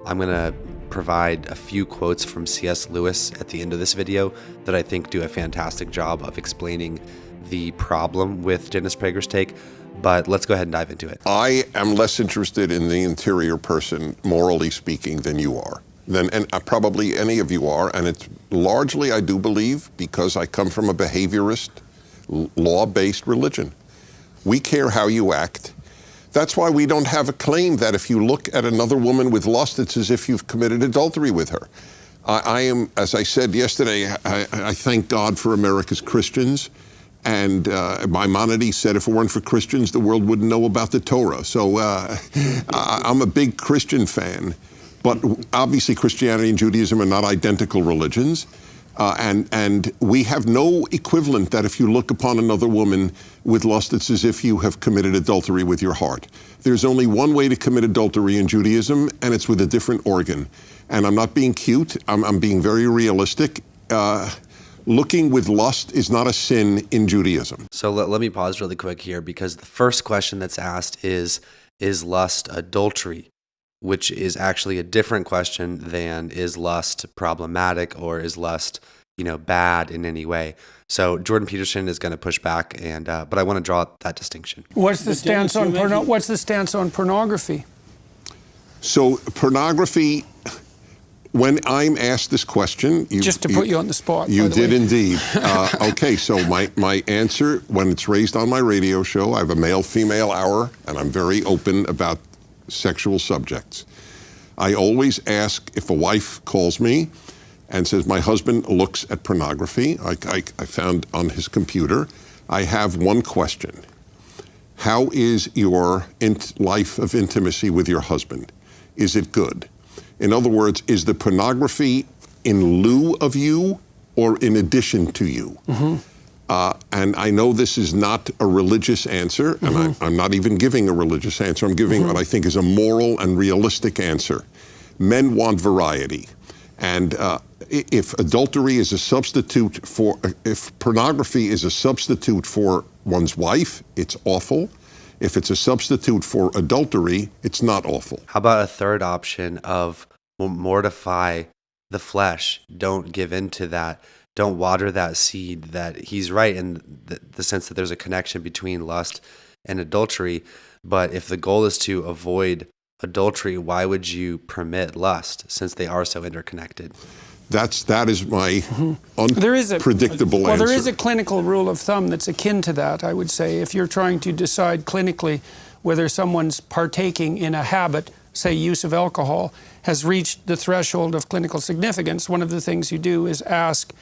I'm going to provide a few quotes from C.S. Lewis at the end of this video that I think do a fantastic job of explaining the problem with Dennis Prager's take. But let's go ahead and dive into it. I am less interested in the interior person, morally speaking, than you are. And probably any of you are. And it's largely, I do believe, because I come from a behaviorist, law-based religion. We care how you act. That's why we don't have a claim that if you look at another woman with lust, it's as if you've committed adultery with her. I am, as I said yesterday, I thank God for America's Christians. And Maimonides said if it weren't for Christians, the world wouldn't know about the Torah. So I'm a big Christian fan. But obviously Christianity and Judaism are not identical religions. And we have no equivalent that if you look upon another woman with lust, it's as if you have committed adultery with your heart. There's only one way to commit adultery in Judaism, and it's with a different organ. And I'm not being cute. I'm being very realistic. Looking with lust is not a sin in Judaism. So let me pause really quick here, because the first question that's asked is lust adultery? Which is actually a different question than is lust problematic or is lust, bad in any way. So Jordan Peterson is going to push back, but I want to draw that distinction. What's the stance on pornography? So pornography, when I'm asked this question, just to put you on the spot. You did indeed. Okay, so my answer when it's raised on my radio show, I have a male-female hour, and I'm very open about sexual subjects. I always ask if a wife calls me and says, my husband looks at pornography, I found on his computer, I have one question. How is your life of intimacy with your husband? Is it good? In other words, is the pornography in lieu of you or in addition to you? Mm-hmm. And I know this is not a religious answer, and mm-hmm. I'm not even giving a religious answer. I'm giving mm-hmm. what I think is a moral and realistic answer. Men want variety. And if adultery is a substitute if pornography is a substitute for one's wife, it's awful. If it's a substitute for adultery, it's not awful. How about a third option of mortify the flesh? Don't give in to that. Don't water that seed. That he's right in the sense that there's a connection between lust and adultery. But if the goal is to avoid adultery, why would you permit lust since they are so interconnected? That is my unpredictable answer. Well, there is a clinical rule of thumb that's akin to that, I would say. If you're trying to decide clinically whether someone's partaking in a habit, say use of alcohol, has reached the threshold of clinical significance, one of the things you do is ask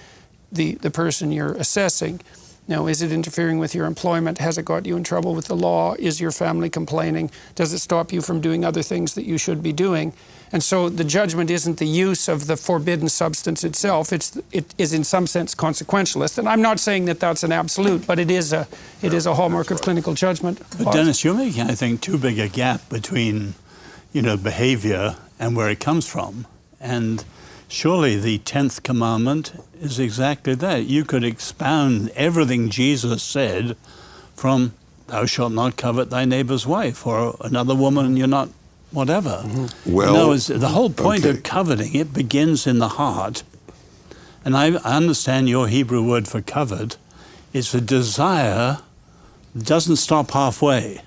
the person you're assessing, is it interfering with your employment? Has it got you in trouble with the law? Is your family complaining? Does it stop you from doing other things that you should be doing? And so the judgment isn't the use of the forbidden substance itself. It is in some sense consequentialist. And I'm not saying that that's an absolute, but it is a hallmark of clinical judgment. But Dennis, you're making, I think, too big a gap between, behavior and where it comes from. And surely the 10th commandment is exactly that. You could expound everything Jesus said from thou shalt not covet thy neighbor's wife, or another woman you're not whatever. Mm-hmm. Well, the whole point of coveting, it begins in the heart. And I understand your Hebrew word for covet is a desire that doesn't stop halfway.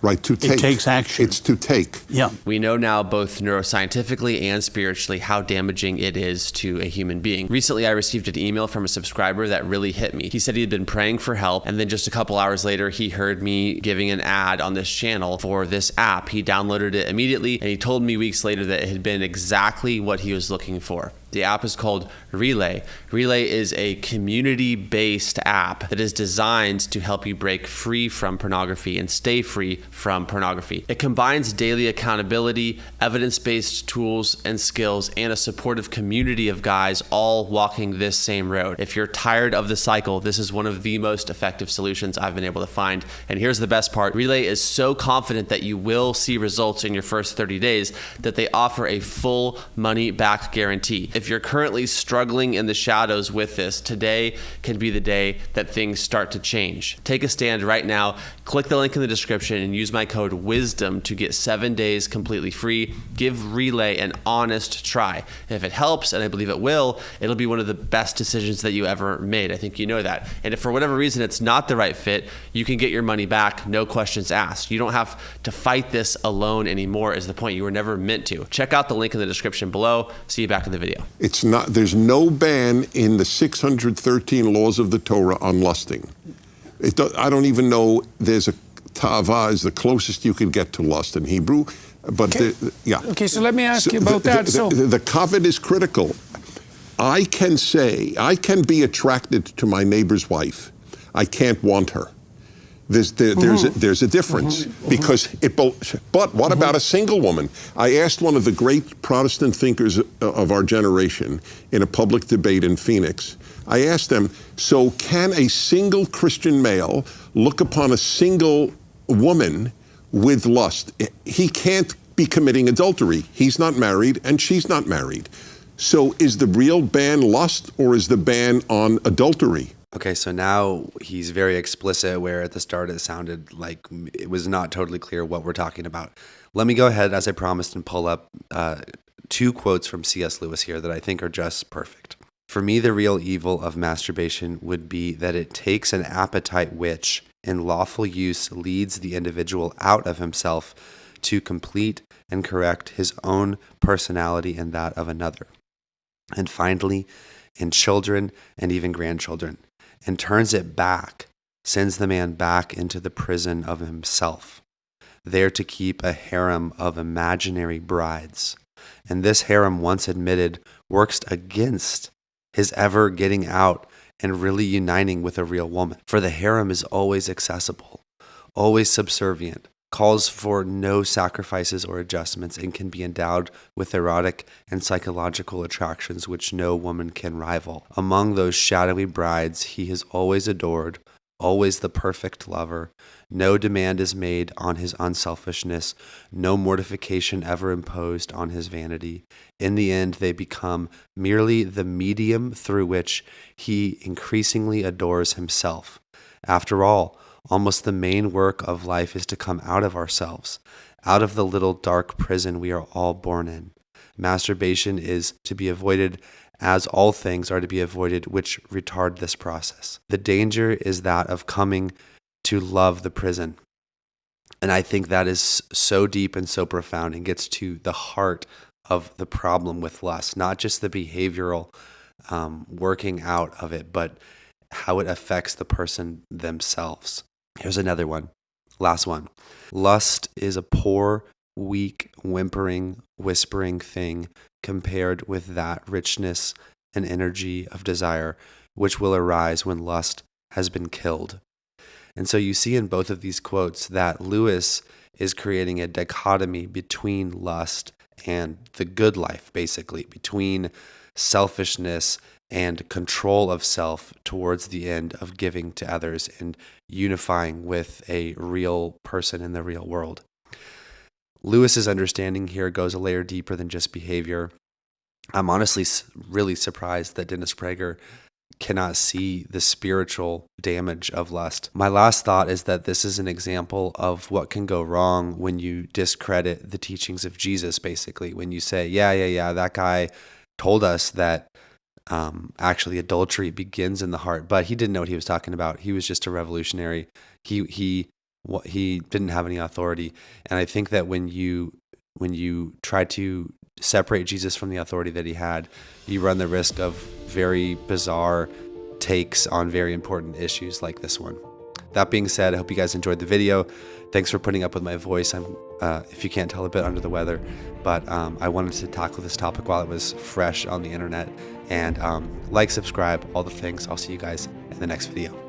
Right, to take. It takes action. It's to take. Yeah. We know now both neuroscientifically and spiritually how damaging it is to a human being. Recently, I received an email from a subscriber that really hit me. He said he had been praying for help, and then just a couple hours later, he heard me giving an ad on this channel for this app. He downloaded it immediately, and he told me weeks later that it had been exactly what he was looking for. The app is called Relay. Relay is a community-based app that is designed to help you break free from pornography and stay free from pornography. It combines daily accountability, evidence-based tools and skills, and a supportive community of guys all walking this same road. If you're tired of the cycle, this is one of the most effective solutions I've been able to find. And here's the best part. Relay is so confident that you will see results in your first 30 days that they offer a full money-back guarantee. If you're currently struggling in the shadows with this, today can be the day that things start to change. Take a stand right now. Click the link in the description and use my code WISDOM to get 7 days completely free. Give Relay an honest try. If it helps, and I believe it will, it'll be one of the best decisions that you ever made. I think you know that. And if for whatever reason it's not the right fit, you can get your money back, no questions asked. You don't have to fight this alone anymore, is the point. You were never meant to. Check out the link in the description below. See you back in the video. It's not. There's no ban in the 613 laws of the Torah on lusting. I don't even know there's a ta'ava is the closest you could get to lust in Hebrew, but yeah. Okay, so let me ask you about that. The kavod is critical. I can be attracted to my neighbor's wife. I can't want her. There's a difference because but what about a single woman? I asked one of the great Protestant thinkers of our generation in a public debate in Phoenix. I asked them, so can a single Christian male look upon a single woman with lust? He can't be committing adultery. He's not married and she's not married. So is the real ban lust or is the ban on adultery? Okay, so now he's very explicit, where at the start it sounded like it was not totally clear what we're talking about. Let me go ahead, as I promised, and pull up 2 quotes from C.S. Lewis here that I think are just perfect. For me, the real evil of masturbation would be that it takes an appetite which, in lawful use, leads the individual out of himself to complete and correct his own personality and that of another. And finally, in children and even grandchildren, and turns it back, sends the man back into the prison of himself, there to keep a harem of imaginary brides. And this harem, once admitted, works against his ever getting out and really uniting with a real woman. For the harem is always accessible, always subservient, calls for no sacrifices or adjustments, and can be endowed with erotic and psychological attractions which no woman can rival. Among those shadowy brides he is always adored, always the perfect lover. No demand is made on his unselfishness, no mortification ever imposed on his vanity. In the end, they become merely the medium through which he increasingly adores himself. After all, almost the main work of life is to come out of ourselves, out of the little dark prison we are all born in. Masturbation is to be avoided, as all things are to be avoided which retard this process. The danger is that of coming to love the prison. And I think that is so deep and so profound and gets to the heart of the problem with lust, not just the behavioral working out of it, but how it affects the person themselves. Here's another one. Last one. Lust is a poor, weak, whimpering, whispering thing compared with that richness and energy of desire which will arise when lust has been killed. And so you see in both of these quotes that Lewis is creating a dichotomy between lust and the good life, basically, between selfishness and control of self towards the end of giving to others and unifying with a real person in the real world. Lewis's understanding here goes a layer deeper than just behavior. I'm honestly really surprised that Dennis Prager cannot see the spiritual damage of lust. My last thought is that this is an example of what can go wrong when you discredit the teachings of Jesus, basically. When you say, yeah, that guy told us that actually adultery begins in the heart, but he didn't know what he was talking about. He was just a revolutionary. He didn't have any authority. And I think that when you try to separate Jesus from the authority that he had, you run the risk of very bizarre takes on very important issues like this one. That being said, I hope you guys enjoyed the video. Thanks for putting up with my voice. I'm, if you can't tell, a bit under the weather, but I wanted to tackle this topic while it was fresh on the internet. And like, subscribe, all the things. I'll see you guys in the next video.